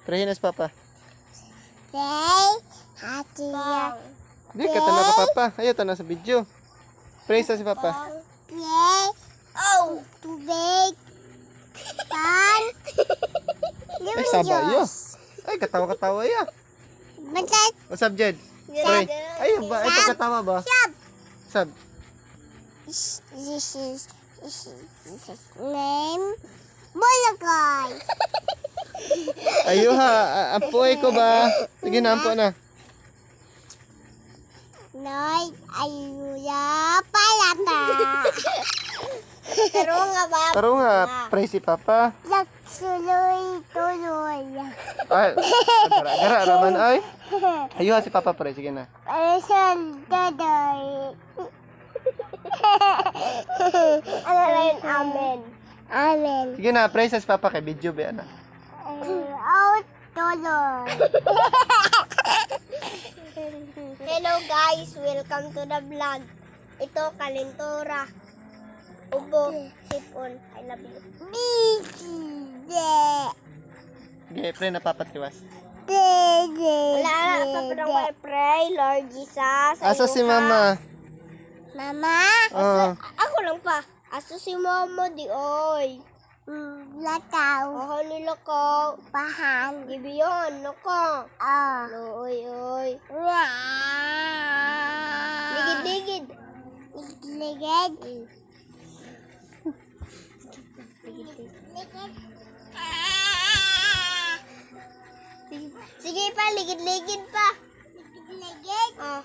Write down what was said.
Prayin na si Papa. Say, happy year. Di, katana ka Papa. Ayaw, tanong sa video. Praise na si Papa. Play. Oh, tubig. Pan. Ay, sabay yun. Ay, katawa-katawa yun. Bansay. What's up, Jed? Pray. Ay, ba? Ito katawa ba? Sab. Sab. This is name. Bulagay. Ayo ha, ampuay ko ba? Sige na, ampo na. Noy, ayuya, palata. Pero nga ba? Taro nga, pray si Papa. Laksuloy, tuloy. Ay, gara-gara raman ay. Ayo ha si Papa pray, sige na. Alasal, daday. Ano rin, amen. Amen. Sige na, pray sa si Papa kay video ba na. Out, tuloy. Hello guys, welcome to the vlog. Ito, kalintura. Ubo, sipon. I love you. Sige, pray na papatiwas. Wala na pa parang may pray, Lord Jesus. Asa si Mama? Mama? Oh, Ako lang pa. Aso si Mama di oy. Lakaw. Oh, nilakaw. Pahan. Gibiyon, nako. Ah. Oy, oy. Ligid-ligid. Ligid-ligid. Sige pa, ligid-ligid pa. Ligid-ligid? Oh.